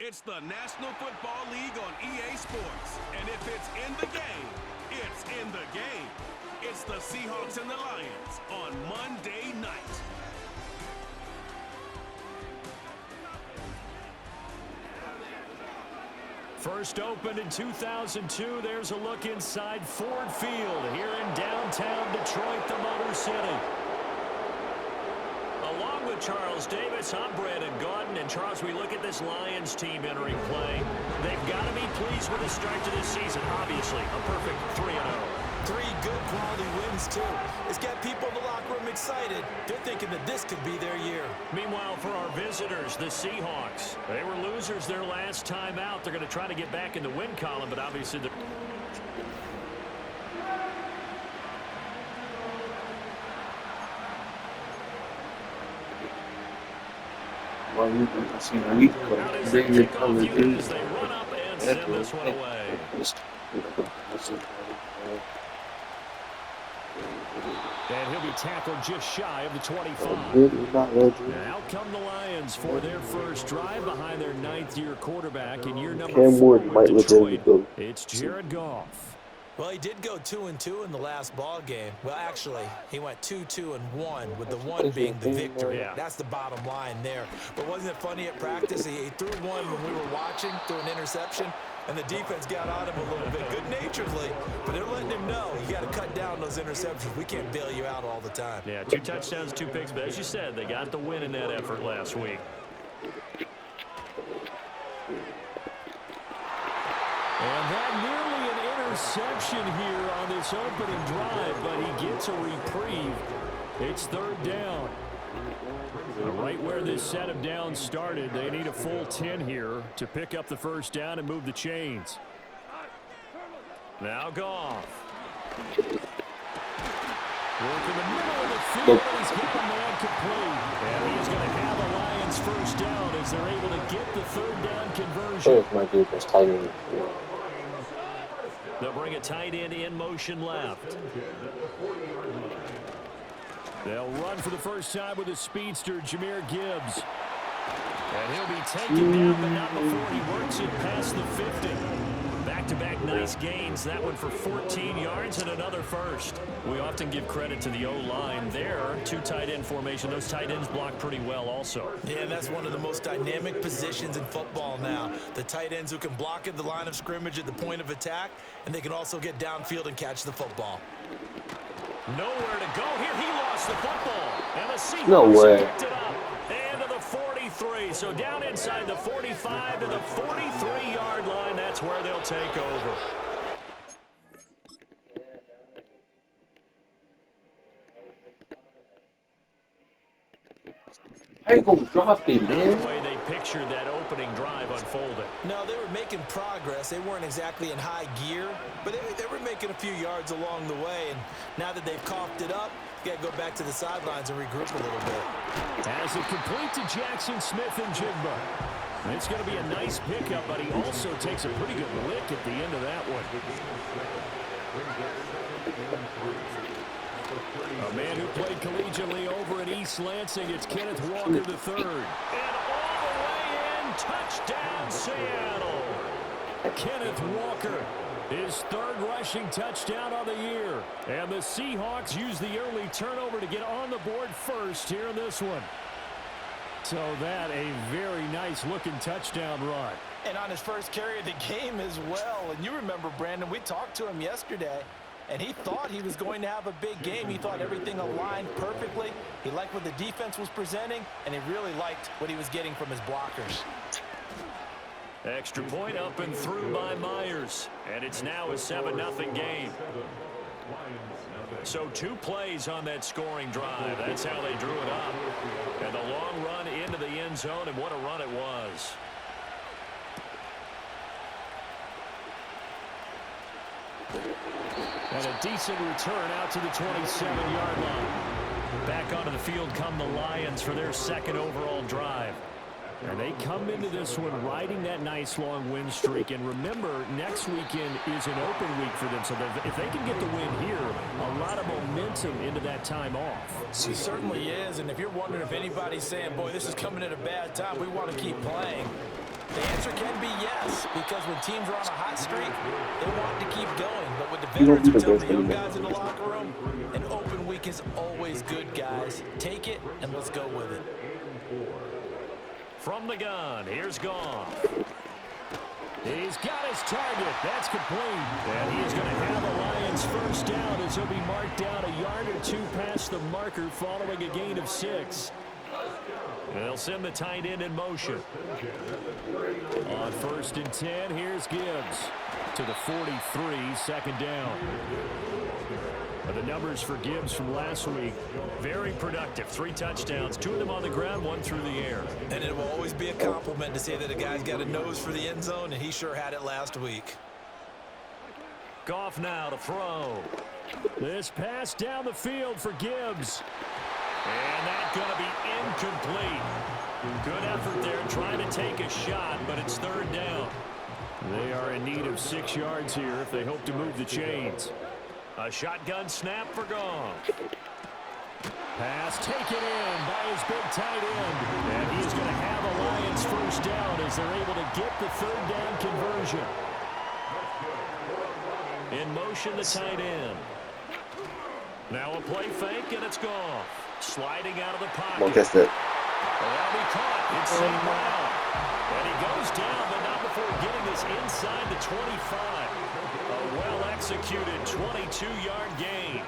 It's the National Football League on EA Sports. And if it's in the game, it's in the game. It's the Seahawks and the Lions on Monday night. First opened in 2002, there's a look inside Ford Field here in downtown Detroit, the Motor City. Along with Charles Davis, I'm Brandon Gaudin. And Charles, we look at this Lions team entering play. They've got to be pleased with the start to this season. Obviously, a perfect 3-0. 3 good quality wins, too. It's got people in the locker room excited. They're thinking that this could be their year. Meanwhile, for our visitors, the Seahawks, they were losers their last time out. They're going to try to get back in the win column, but obviously they're... Well, you can see the week because they probably do. As they run up and send this one away. And he'll be tackled just shy of the 25. Now come the Lions for their first drive behind their 9th-year quarterback in year number 4 with Detroit. It's Jared Goff. Well, he did go 2-2 in the last ball game. Well, actually, he went 2-2-1, with the 1 being the victory. Yeah. That's the bottom line there. But wasn't it funny at practice? He threw one when we were watching, threw an interception, and the defense got on him a little bit, good-naturedly. But they're letting him know you got to cut down those interceptions. We can't bail you out all the time. Yeah, 2 touchdowns, 2 picks. But as you said, they got the win in that effort last week. And that nearly an interception here on this opening drive, but he gets a reprieve. It's 3rd down. Right where this set of downs started, they need a full 10 here to pick up the first down and move the chains. Now Goff. Working the middle of the field, and he's got a man complete. And he's going to have a Lions first down as they're able to get the 3rd down conversion. My dude was tight end. They'll bring a tight end in motion left. They'll run for the first time with a speedster, Jahmyr Gibbs. And he'll be taken down, but not before he works it past the 50. Back-to-back nice gains. That one for 14 yards and another first. We often give credit to the O-line there. 2 tight end formation. Those tight ends block pretty well also. Yeah, that's one of the most dynamic positions in football now. The tight ends who can block at the line of scrimmage at the point of attack, and they can also get downfield and catch the football. Nowhere to go here. He lost the football. And the Seahawks picked it up. And to the 43. So down inside the 45 to the 43-yard line. That's where they'll take over. How you gonna drop it, man? The way they pictured that opening drive unfolded. No, they were making progress. They weren't exactly in high gear, but they were making a few yards along the way. And now that they've coughed it up, you got to go back to the sidelines and regroup a little bit. As it complete to Jackson Smith and Jigba. It's going to be a nice pickup, but he also takes a pretty good lick at the end of that one. A man who played collegiately over in East Lansing, it's Kenneth Walker III. And all the way in, touchdown Seattle. Kenneth Walker, his 3rd rushing touchdown on the year. And the Seahawks use the early turnover to get on the board first here in this one. So that a very nice-looking touchdown run. And on his first carry of the game as well. And you remember, Brandon, we talked to him yesterday, and he thought he was going to have a big game. He thought everything aligned perfectly. He liked what the defense was presenting, and he really liked what he was getting from his blockers. Extra point up and through by Myers. And it's now a 7-0 game. So 2 plays on that scoring drive. That's how they drew it up. And the long run into the end zone, and what a run it was. And a decent return out to the 27-yard line. Back onto the field come the Lions for their 2nd overall drive. And they come into this one riding that nice long win streak. And remember, next weekend is an open week for them. So if they can get the win here, a lot of momentum into that time off. It certainly is. And if you're wondering if anybody's saying, boy, this is coming at a bad time, we want to keep playing. The answer can be yes, because when teams are on a hot streak, they want to keep going. But with the veterans who tell the young guys in the locker room, an open week is always good, guys. Take it, and let's go with it. From the gun, here's Goff. He's got his target. That's complete. And he is going to have a Lions first down as he'll be marked down a yard or two past the marker following a gain of 6. And they'll send the tight end in motion. On 1st and 10, here's Gibbs to the 43, second down. The numbers for Gibbs from last week, very productive. 3 touchdowns, 2 of them on the ground, 1 through the air. And it will always be a compliment to say that a guy's got a nose for the end zone, and he sure had it last week. Goff now to throw. This pass down the field for Gibbs. And that's going to be incomplete. Good effort there trying to take a shot, but it's 3rd down. They are in need of 6 yards here if they hope to move the chains. A shotgun snap for Goff. Pass taken in by his big tight end. And he's going to have a Lions first down as they're able to get the 3rd down conversion. In motion, the tight end. Now a play fake, and it's Goff. Sliding out of the pocket. Well, guess that. That'll be caught. It's St. Brown. And he goes down, but not before getting this inside the 25. A well-executed 22-yard gain.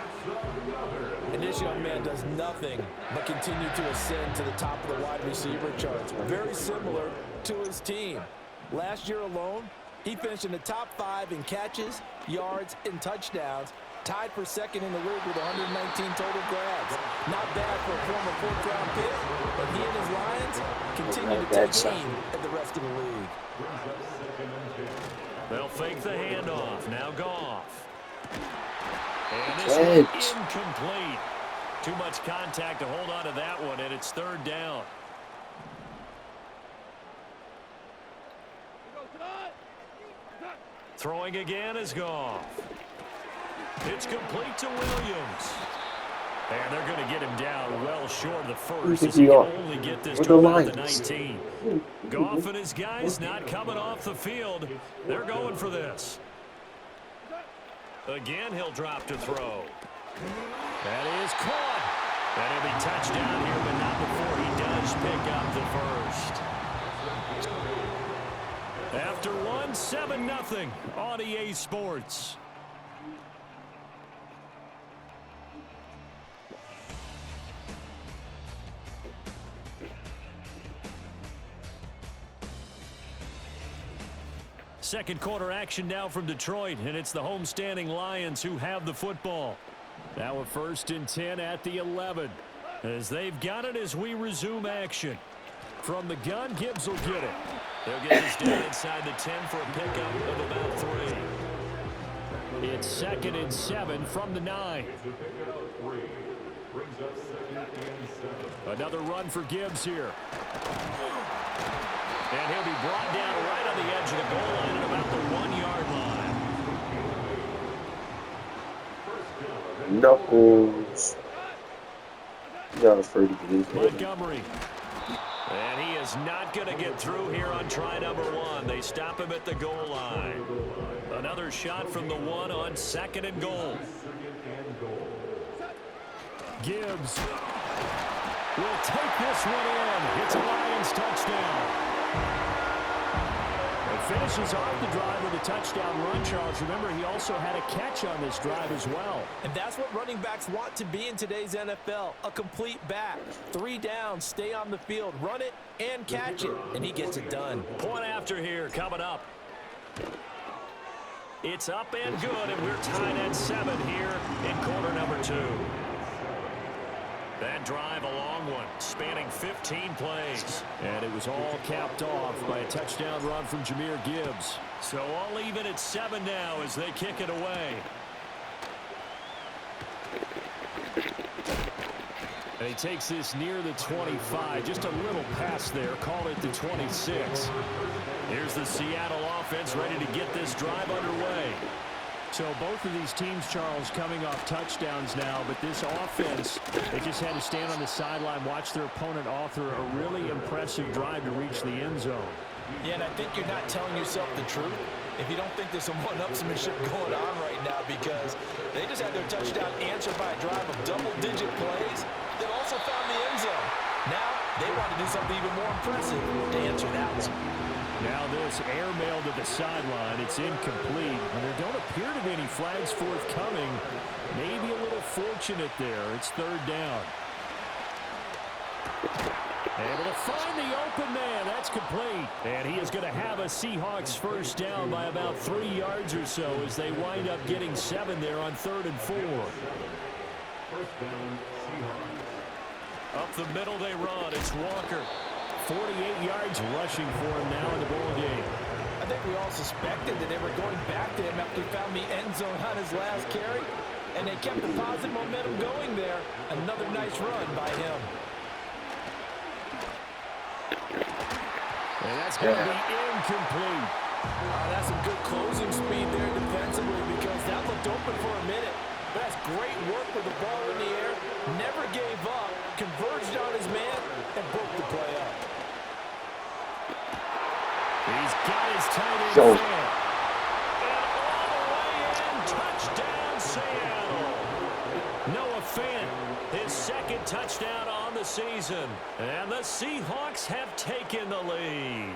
And this young man does nothing but continue to ascend to the top of the wide receiver charts. Very similar to his team. Last year alone, he finished in the top 5 in catches, yards, and touchdowns. Tied for 2nd in the league with 119 total grabs. Not bad for a former 4th-round pick, but he and his Lions continue to take aim at the rest of the league. They'll fake the handoff. Now Goff. And this one incomplete. Too much contact to hold on to that one, and it's 3rd down. Throwing again is Goff. It's complete to Williams. And they're going to get him down well short of the first. As he can only get this to about the 19. Goff and his guys not coming off the field. They're going for this. Again, he'll drop to throw. That is caught. And he'll be touchdown here, but not before he does pick up the first. After 7-0 on EA Sports. Second quarter action now from Detroit, and it's the homestanding Lions who have the football. Now a 1st and 10 at the 11. As they've got it as we resume action. From the gun, Gibbs will get it. They'll get this down inside the 10 for a pickup of about 3. It's 2nd and 7 from the 9. Another run for Gibbs here. And he'll be brought down right on the edge of the goal line at about the 1-yard line. Knuckles. Not afraid to get Montgomery. And he is not going to get through here on try number 1. They stop him at the goal line. Another shot from the 1 on 2nd and goal. Gibbs will take this one in. It's a Lions touchdown. It finishes off the drive with a touchdown run, Charles. Remember, he also had a catch on this drive as well. And that's what running backs want to be in today's NFL, a complete back. 3 downs, stay on the field, run it, and catch it. And he gets it done. Point after here coming up. It's up and good, and we're tied at 7 here in quarter number 2. That drive, a long one, spanning 15 plays. And it was all capped off by a touchdown run from Jahmyr Gibbs. So all even at 7 now as they kick it away. And he takes this near the 25. Just a little pass there. Call it the 26. Here's the Seattle offense ready to get this drive underway. So both of these teams, Charles, coming off touchdowns now, but this offense, they just had to stand on the sideline, watch their opponent author a really impressive drive to reach the end zone. Yeah, and I think you're not telling yourself the truth if you don't think there's some one-upsmanship going on right now, because they just had their touchdown answered by a drive of double-digit plays that also found the end zone. Now they want to do something even more impressive to answer that one. Now this airmail to the sideline. It's incomplete, and there don't appear to be any flags forthcoming. Maybe a little fortunate there. It's third down. Able to find the open man. That's complete. And he is going to have a Seahawks first down by about 3 yards or so as they wind up getting 7 there on 3rd and 4. Up the middle they run. It's Walker. 48 yards rushing for him now in the ball game. I think we all suspected that they were going back to him after he found the end zone on his last carry, and they kept the positive momentum going there. Another nice run by him. And that's going to be incomplete. That's some good closing speed there defensively, because that looked open for a minute. But that's great work with the ball in the air. Never gave up, converged on his man, and broke the play up. He's got his tight end fan. And all the way in, touchdown Seattle. Noah Fant, his second touchdown on the season. And the Seahawks have taken the lead.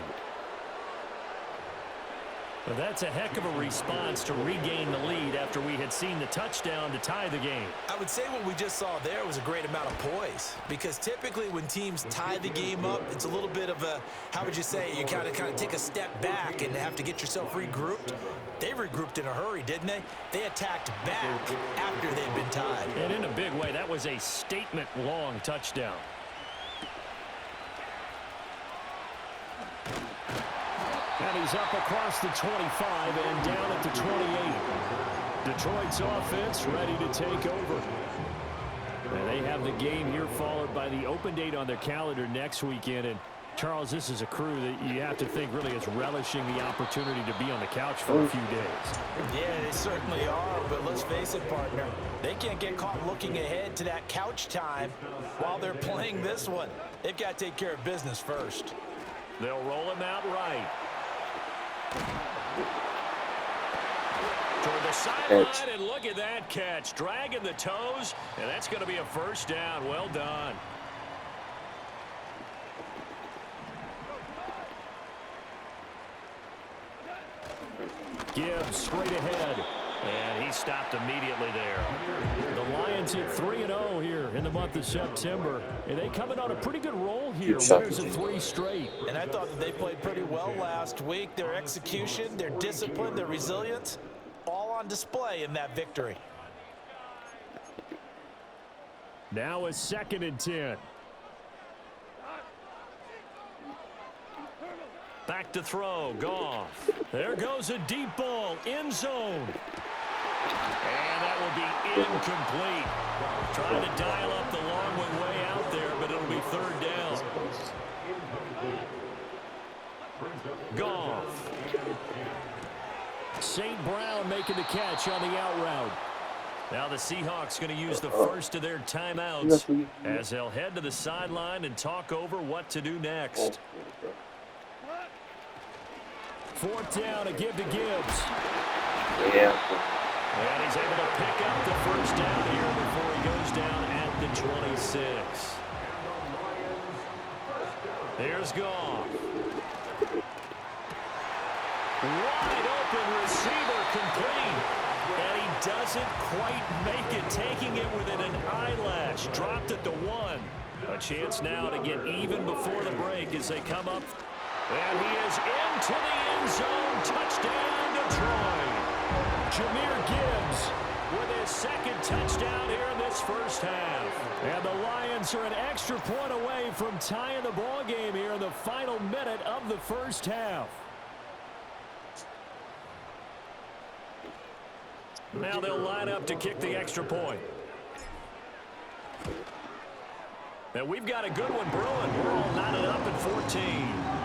Well, that's a heck of a response to regain the lead after we had seen the touchdown to tie the game. I would say what we just saw there was a great amount of poise, because typically when teams tie the game up, it's a little bit of a, how would you say, you kind of take a step back and have to get yourself regrouped. They regrouped in a hurry, didn't they? They attacked back after they'd been tied. And in a big way, that was a statement-long touchdown. And he's up across the 25 and down at the 28. Detroit's offense ready to take over. And they have the game here followed by the open date on their calendar next weekend. And Charles, this is a crew that you have to think really is relishing the opportunity to be on the couch for a few days. Yeah, they certainly are, but let's face it, partner. They can't get caught looking ahead to that couch time while they're playing this one. They've got to take care of business first. They'll roll him out right. Toward the sideline, and look at that catch. Dragging the toes, and that's going to be a first down. Well done. Gibbs straight ahead, and he stopped immediately there. The Lions hit 3-0 here in the month of September, and they come in on a pretty good roll here. Winners of 3 straight. And I thought that they played pretty well last week. Their execution, their discipline, their resilience, all on display in that victory. Now a 2nd and 10. Back to throw, Goff. There goes a deep ball, end zone. And that will be incomplete. Trying to dial up the long one way out there, but it'll be 3rd down. Goff. St. Brown making the catch on the out route. Now the Seahawks going to use the first of their timeouts as they'll head to the sideline and talk over what to do next. 4th down, a give to Gibbs. Yeah. And he's able to pick up the first down here before he goes down at the 26. There's Goff. Wide open receiver complete. And he doesn't quite make it, taking it within an eyelash. Dropped at the 1. A chance now to get even before the break as they come up. And he is into the end zone. Touchdown, Detroit. Jahmyr Gibbs with his 2nd touchdown here in this first half. And the Lions are an extra point away from tying the ball game here in the final minute of the first half. Now they'll line up to kick the extra point. And we've got a good one brewing. We're all knotted up at 14.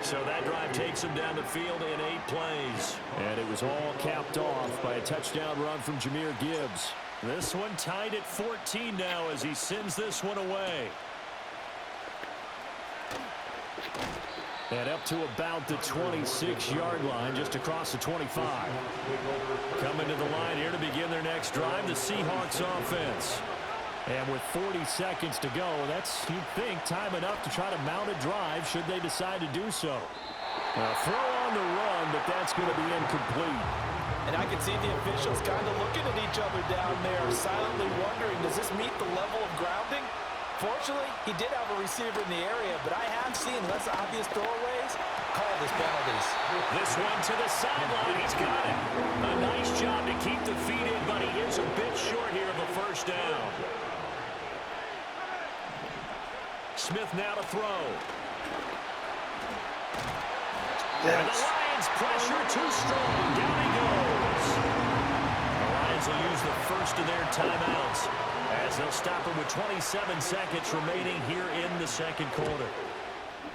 So that drive takes him down the field in 8 plays. And it was all capped off by a touchdown run from Jahmyr Gibbs. This one tied at 14 now as he sends this one away. And up to about the 26-yard line, just across the 25. Coming to the line here to begin their next drive, the Seahawks offense. And with 40 seconds to go, that's, you'd think, time enough to try to mount a drive should they decide to do so. Throw on the run, but that's going to be incomplete. And I can see the officials kind of looking at each other down there, silently wondering, does this meet the level of grounding? Fortunately, he did have a receiver in the area, but I have seen less obvious throwaways call this penalties. This one to the sideline. He's got it. A nice job to keep the feet in, but he is a bit short here of a first down. Smith now to throw. And the Lions pressure too strong. Down he goes. The Lions will use the first of their timeouts as they'll stop him with 27 seconds remaining here in the second quarter.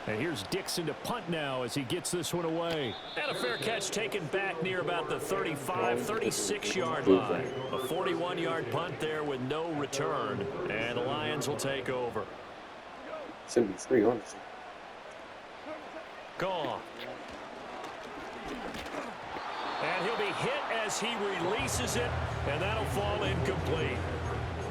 And here's Dixon to punt now as he gets this one away. And a fair catch taken back near about the 35, 36-yard line. A 41-yard punt there with no return. And the Lions will take over. 73, honestly. Gone. And he'll be hit as he releases it, and that'll fall incomplete.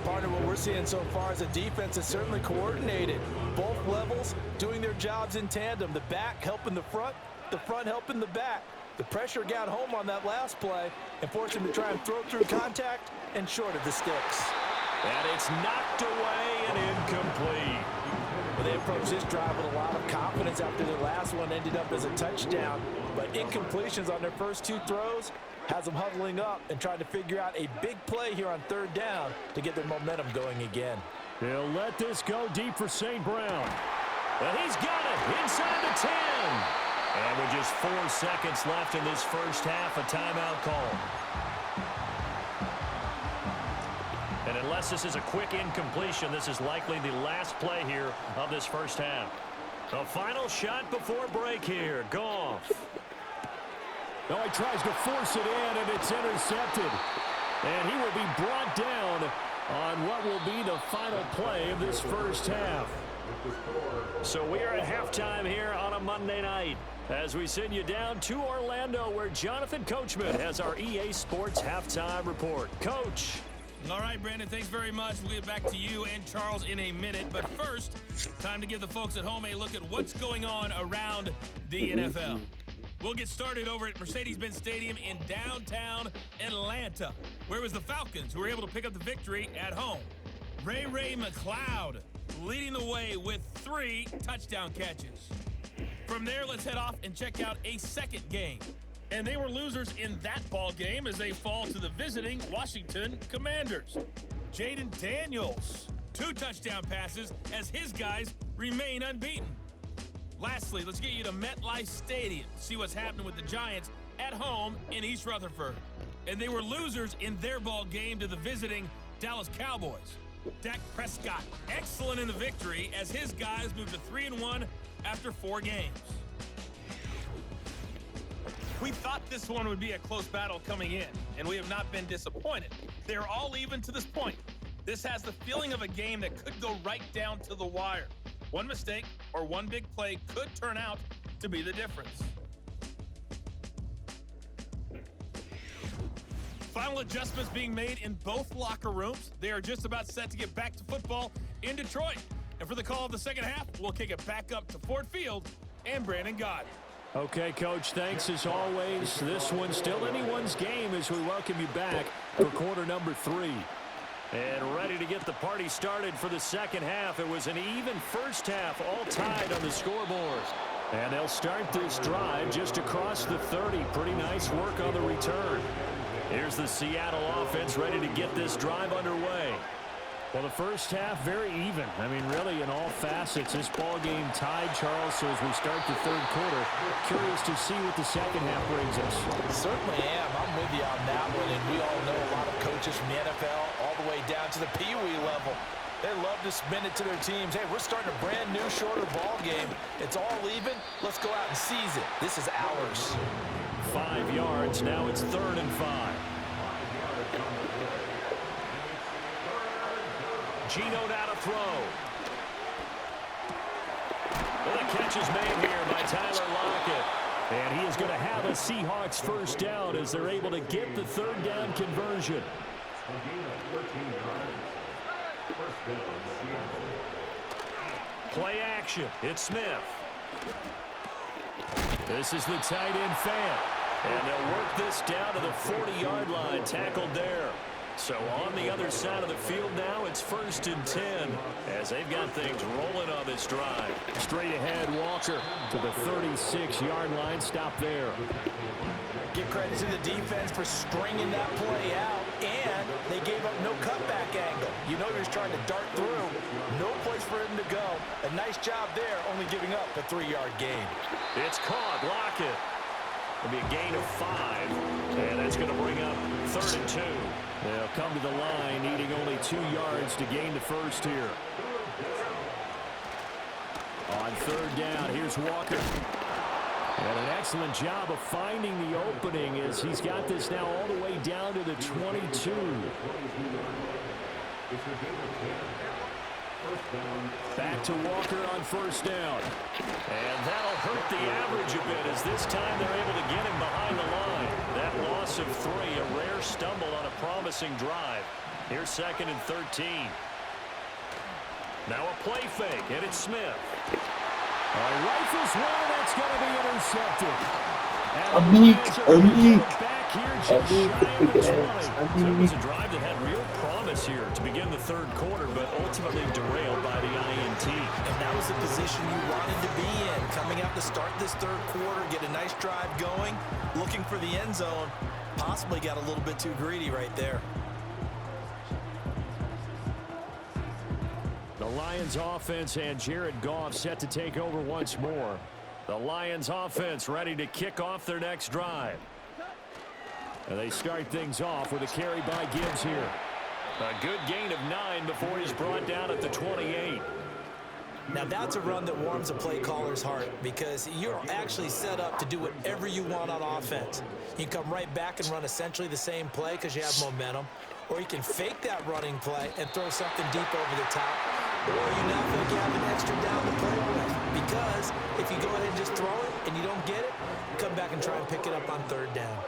Partner, what we're seeing so far is the defense is certainly coordinated. Both levels doing their jobs in tandem. The back helping the front helping the back. The pressure got home on that last play and forced him to try and throw through contact and short of the sticks. And it's knocked away and incomplete. Well, they approached this drive with a lot of confidence after their last one ended up as a touchdown. But incompletions on their first two throws has them huddling up and trying to figure out a big play here on third down to get their momentum going again. They'll let this go deep for St. Brown. And he's got it inside the 10. And with just 4 seconds left in this first half, a timeout call. And unless this is a quick incompletion, this is likely the last play here of this first half. The final shot before break here. Goff. Oh, he tries to force it in, and it's intercepted. And he will be brought down on what will be the final play of this first half. So we are at halftime here on a Monday night as we send you down to Orlando, where Jonathan Coachman has our EA Sports halftime report. Coach. All right, Brandon, thanks very much. We'll get back to you and Charles in a minute. But first, time to give the folks at home a look at what's going on around the NFL. We'll get started over at Mercedes-Benz Stadium in downtown Atlanta, where it was the Falcons who were able to pick up the victory at home. Ray McCloud leading the way with 3 touchdown catches. From there, let's head off and check out a second game. And they were losers in that ball game as they fall to the visiting Washington Commanders. Jaden Daniels, 2 touchdown passes as his guys remain unbeaten. Lastly, let's get you to MetLife Stadium to see what's happening with the Giants at home in East Rutherford. And they were losers in their ball game to the visiting Dallas Cowboys. Dak Prescott, excellent in the victory as his guys moved to 3-1 after 4 games. We thought this one would be a close battle coming in, and we have not been disappointed. They're all even to this point. This has the feeling of a game that could go right down to the wire. One mistake or one big play could turn out to be the difference. Final adjustments being made in both locker rooms. They are just about set to get back to football in Detroit. And for the call of the second half, we'll kick it back up to Ford Field and Brandon Gott. Okay, Coach, thanks as always. This one's still anyone's game as we welcome you back for quarter number 3. And ready to get the party started for the second half. It was an even first half, all tied on the scoreboard. And they'll start this drive just across the 30. Pretty nice work on the return. Here's the Seattle offense ready to get this drive underway. Well, the first half, very even. I mean, really, in all facets, this ball game tied, Charles. So as we start the third quarter, curious to see what the second half brings us. Certainly am. I'm with you on that one. And we all know a lot of coaches from the NFL all the way down to the Pee Wee level. They love to spin it to their teams. Hey, we're starting a brand new, shorter ball game. It's all even. Let's go out and seize it. This is ours. 5 yards. Now it's 3rd and 5. Gino now to throw. Well, the catch is made here by Tyler Lockett. And he is going to have a Seahawks first down as they're able to get the third down conversion. Play action. It's Smith. This is the tight end fan. And they'll work this down to the 40-yard line, tackled there. So on the other side of the field now, it's 1st and 10 as they've got things rolling on this drive. Straight ahead, Walker to the 36-yard line. Stop there. Give credit to the defense for stringing that play out, and they gave up no cutback angle. You know he was trying to dart through. No place for him to go. A nice job there, only giving up a 3-yard gain. It's caught. Lockett. It'll be a gain of 5, and that's going to bring up 3rd and 2. They'll come to the line, needing only 2 yards to gain the first here. On 3rd down, here's Walker. And an excellent job of finding the opening as he's got this now all the way down to the 22. Back to Walker on 1st down. And that'll hurt the average a bit as this time they're able to get him behind the line. That loss of 3, a rare stumble on a promising drive. Here's 2nd and 13. Now a play fake, and it's Smith. Rifles one, that's going to be intercepted. Back here just shy of the 20. So it was a drive that had real promise here to begin the 3rd quarter, but ultimately derailed by the INT. And that was the position you wanted to be in. Coming out to start this 3rd quarter, get a nice drive going, looking for the end zone. Possibly got a little bit too greedy right there. The Lions offense and Jared Goff set to take over once more. The Lions offense ready to kick off their next drive. And they start things off with a carry by Gibbs here. A good gain of 9 before he's brought down at the 28. Now that's a run that warms a play caller's heart because you're actually set up to do whatever you want on offense. You can come right back and run essentially the same play because you have momentum, or you can fake that running play and throw something deep over the top, or you now feel like you have an extra down to play with because if you go ahead and just throw it and you don't get it, come back and try and pick it up on 3rd down.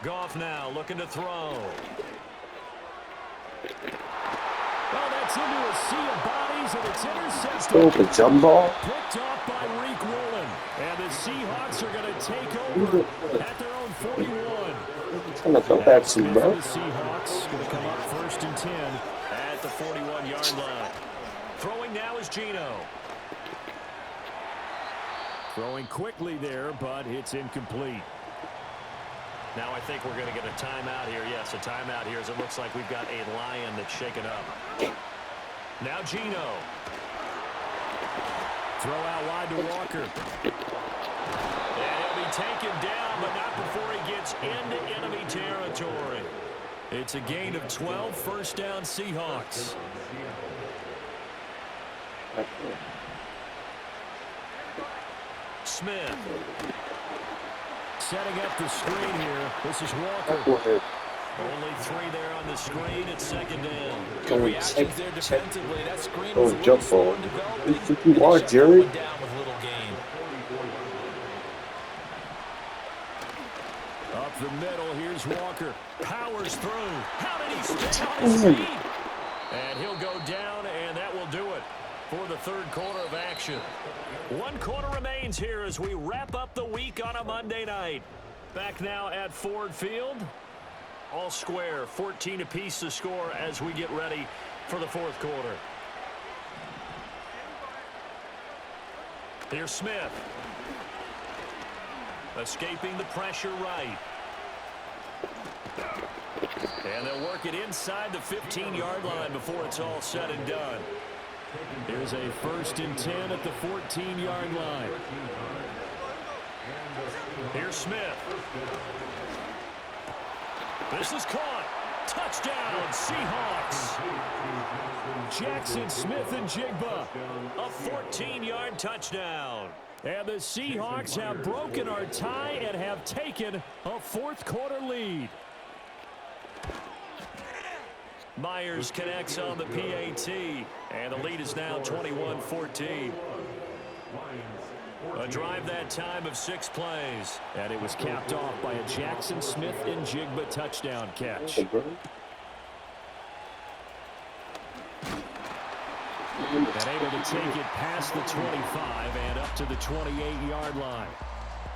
Goff now looking to throw. Well, that's into a sea of bodies, and it's intercepted. Oh, the jump ball. Picked off by Reek Woolen. And the Seahawks are going to take over at their own 41. Trying to throw that to Smith bro. and the Seahawks going to come up 1st and 10 at the 41-yard line. Throwing now is Geno. Throwing quickly there, but it's incomplete. Now I think we're going to get a timeout here. Yes, a timeout here as it looks like we've got a Lion that's shaken up. Now Geno. Throw out wide to Walker. And he'll be taken down, but not before he gets into enemy territory. It's a gain of 12, 1st down Seahawks. Smith. Setting up the screen here. This is Walker. Only 3 there on the screen. It's 2nd down. Good reactions there defensively. That screen was jump ball. developing. You are, Jerry. Down with little gain. Up the middle, here's Walker. Powers through. How did he stay on his feet? And he'll go down, and that will do it for the 3rd quarter of action. 1 quarter remains here as we wrap up the week on a Monday night. Back now at Ford Field. All square, 14 apiece to score as we get ready for the 4th quarter. Here's Smith. Escaping the pressure right. And they'll work it inside the 15-yard line before it's all said and done. Here's a 1st and 10 at the 14-yard line. Here's Smith. This is caught. Touchdown, Seahawks. Jackson, Smith, and Jigba. A 14-yard touchdown. And the Seahawks have broken our tie and have taken a 4th quarter lead. Myers connects on the PAT, and the lead is now 21-14. A drive that time of 6 plays, and it was capped off by a Jackson Smith-Njigba touchdown catch. Hey, bro. And able to take it past the 25 and up to the 28-yard line.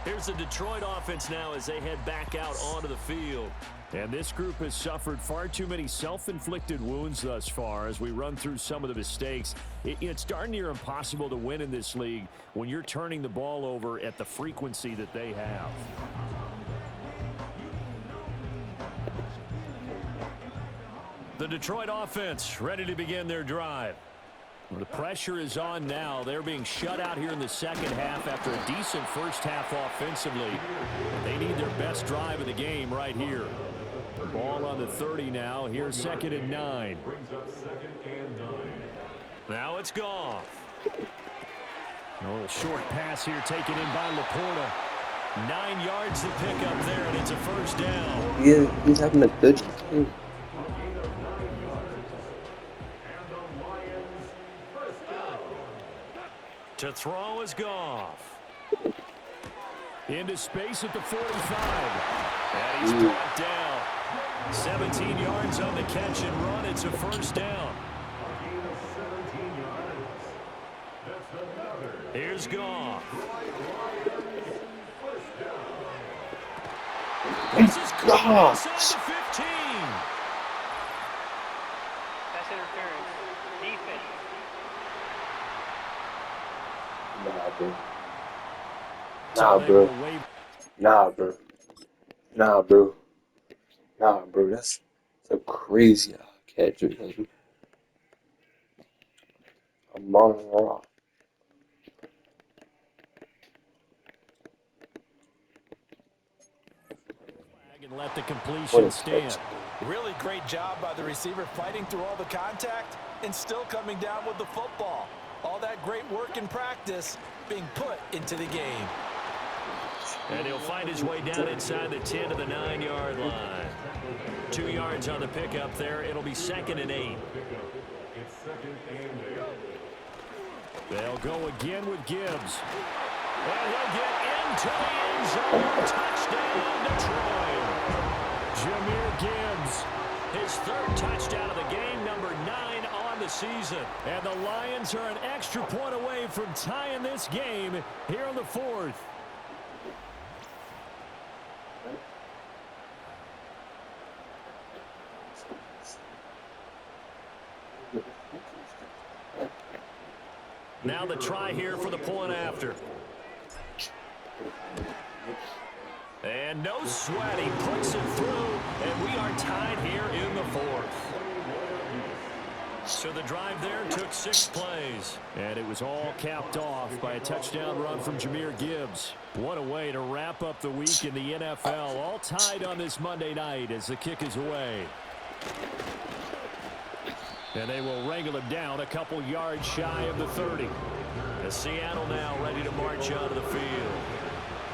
Here's the Detroit offense now as they head back out onto the field. And this group has suffered far too many self-inflicted wounds thus far as we run through some of the mistakes. It's darn near impossible to win in this league when you're turning the ball over at the frequency that they have. The Detroit offense ready to begin their drive. The pressure is on now. They're being shut out here in the second half after a decent first half offensively. They need their best drive of the game right here. The ball on the 30 now. Here's 2nd and 9. Now it's Goff. A little short pass here taken in by Laporta. 9 yards to pick up there, and it's a first down. Yeah, he's having a good game. To throw is Goff. Into space at the 45. And he's brought down. 17 yards on the catch and run. It's a first down. Here's Goff. This is Goff on the 15. That's interference. Defense. Nah, bro. Nah, bro. Nah, bro. Nah, bro. Nah, bro. That's a crazy catch. I'm on the rock. And let the completion stand. Really great job by the receiver fighting through all the contact and still coming down with the football. All that great work in practice being put into the game. And he'll find his way down inside the 10 to the 9-yard line. 2 yards on the pickup there. It'll be 2nd and 8. They'll go again with Gibbs. And he'll get into the end zone. Touchdown, Detroit. Jahmyr Gibbs, his 3rd touchdown of the game, number 9 on the season. And the Lions are an extra point away from tying this game here in the 4th. Now the try here for the point after. And no sweat. He puts it through, and we are tied here in the 4th. So the drive there took 6 plays. And it was all capped off by a touchdown run from Jahmyr Gibbs. What a way to wrap up the week in the NFL. All tied on this Monday night as the kick is away. And they will wrangle him down a couple yards shy of the 30. As Seattle now ready to march onto the field.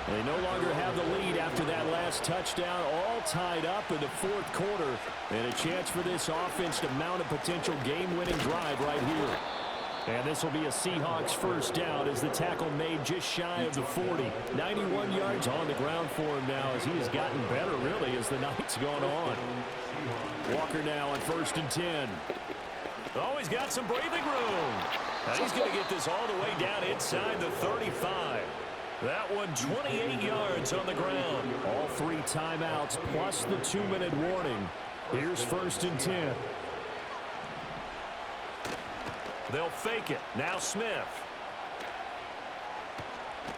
They no longer have the lead after that last touchdown, all tied up in the 4th quarter. And a chance for this offense to mount a potential game-winning drive right here. And this will be a Seahawks first down as the tackle made just shy of the 40. 91 yards on the ground for him now as he has gotten better, really, as the night's gone on. Walker now on 1st and 10. Oh, he's got some breathing room. And he's going to get this all the way down inside the 35. That one 28 yards on the ground. All 3 timeouts plus the 2-minute warning. Here's 1st and 10. They'll fake it. Now Smith.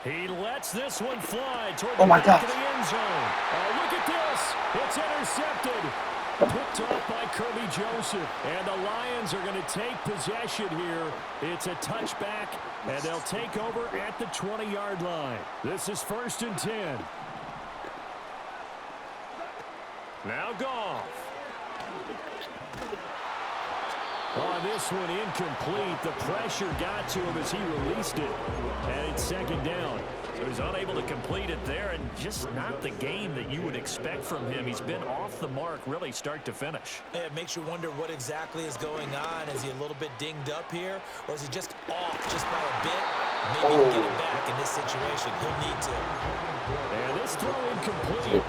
He lets this one fly toward the back of the end zone. Oh, look at this. It's intercepted. Picked off by Kirby Joseph. And the Lions are going to take possession here. It's a touchback, and they'll take over at the 20-yard line. This is 1st and 10. Now Goff. On this one, incomplete. The pressure got to him as he released it. And it's 2nd down. So he's unable to complete it there, and just not the game that you would expect from him. He's been off the mark really start to finish. It makes you wonder what exactly is going on. Is he a little bit dinged up here, or is he just off just by a bit? Maybe he can get it back in this situation. He'll need to. And this throw incomplete.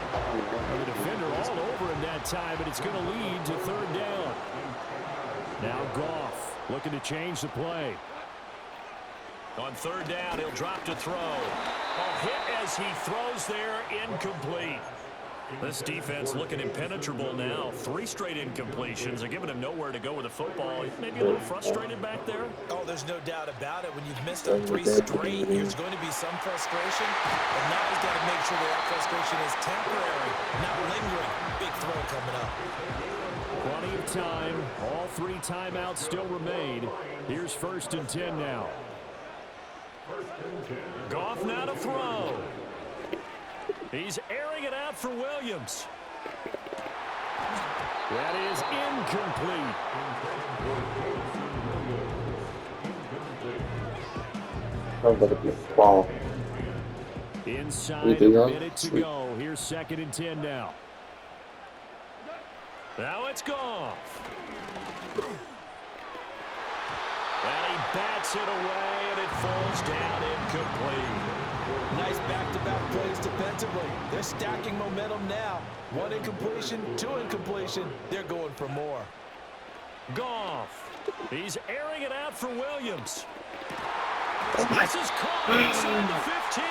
The defender all over him that time, but it's going to lead to third down. Now Goff looking to change the play. On third down, he'll drop to throw. A hit as he throws there, incomplete. This defense looking impenetrable now. 3 straight incompletions are giving him nowhere to go with the football. Maybe a little frustrated back there. Oh, there's no doubt about it. When you've missed on 3 straight, there's going to be some frustration. But now he's got to make sure that frustration is temporary, not lingering. Big throw coming up. Plenty of time. All 3 timeouts still remain. Here's 1st and 10 now. Goff now to throw. He's airing it out for Williams. That is incomplete. Wow. Inside a minute to go. Here's 2nd and 10 now. Now it's Goff. And he bats it away, and it falls down incomplete. Nice back-to-back plays defensively. They're stacking momentum now. 1 incompletion, 2 incompletion. They're going for more. Goff. He's airing it out for Williams. This is caught inside the 15.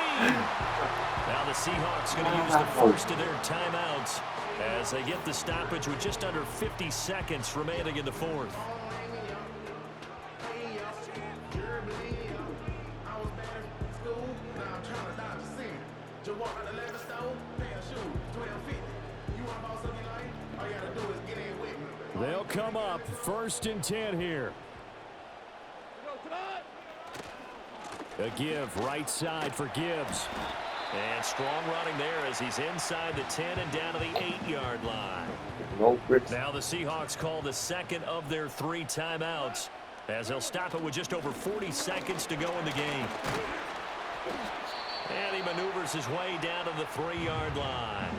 Now the Seahawks going to use the first of their timeouts as they get the stoppage with just under 50 seconds remaining in the 4th. They'll come up 1st and 10 here. A give right side for Gibbs. And strong running there as he's inside the 10 and down to the 8-yard line. Now the Seahawks call the 2nd of their 3 timeouts as they'll stop it with just over 40 seconds to go in the game. And he maneuvers his way down to the 3-yard line.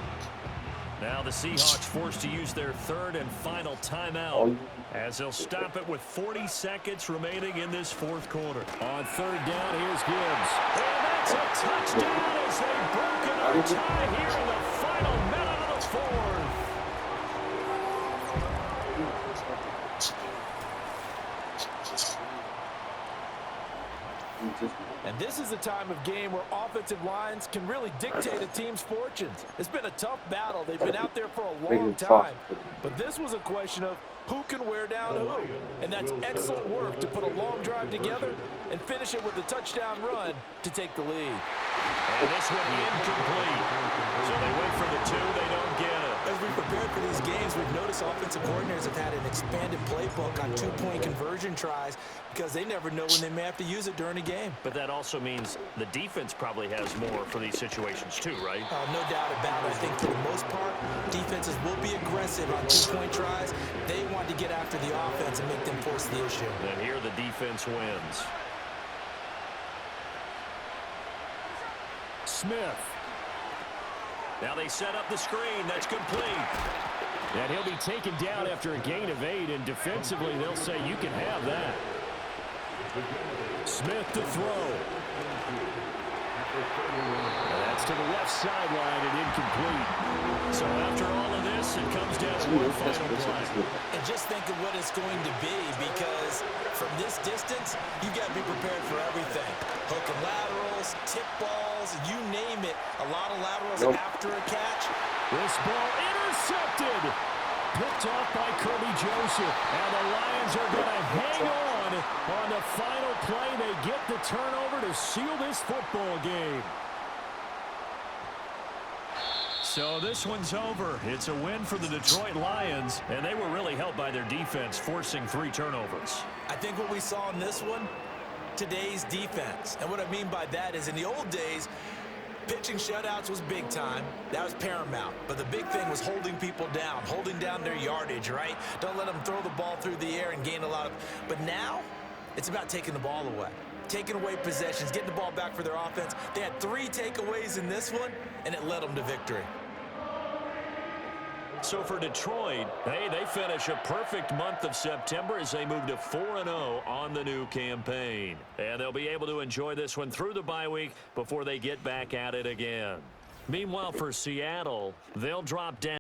Now the Seahawks forced to use their 3rd and final timeout as they'll stop it with 40 seconds remaining in this 4th quarter. On 3rd down, here's Gibbs. And that's a touchdown as they've broken our tie here in the final minute of the 4th. And this is a time of game where offensive lines can really dictate a team's fortunes. It's been a tough battle. They've been out there for a long time. But this was a question of who can wear down who. And that's excellent work to put a long drive together and finish it with a touchdown run to take the lead. And this one incomplete. So they wait for the 2, they don't get it. As we prepared for these games, we've noticed offensive coordinators have had an expanded playbook on 2-point conversion tries because they never know when they may have to use it during a game. But that also means the defense probably has more for these situations too, right? No doubt about it. I think for the most part, defenses will be aggressive on 2-point tries. They want to get after the offense and make them force the issue. And here the defense wins. Smith. Now they set up the screen. That's complete. And he'll be taken down after a gain of 8, and defensively they'll say you can have that. Smith to throw. And that's to the left sideline and incomplete. So after all of this, it comes down to one final play. And just think of what it's going to be, because from this distance, you've got to be prepared for everything. Hook and laterals, tip balls, you name it. A lot of laterals after a catch. This ball intercepted. Picked off by Kirby Joseph. And the Lions are going to hang on the final play. They get the turnover to seal this football game. So this one's over. It's a win for the Detroit Lions, and they were really helped by their defense, forcing 3 turnovers. I think what we saw in this one, today's defense. And what I mean by that is in the old days, pitching shutouts was big time. That was paramount. But the big thing was holding people down, holding down their yardage, right? Don't let them throw the ball through the air and gain a lot of... But now, it's about taking the ball away. taking away possessions, getting the ball back for their offense. They had 3 takeaways in this one, and it led them to victory. So for Detroit, hey, they finish a perfect month of September as they move to 4-0 on the new campaign. And they'll be able to enjoy this one through the bye week before they get back at it again. Meanwhile, for Seattle, they'll drop down.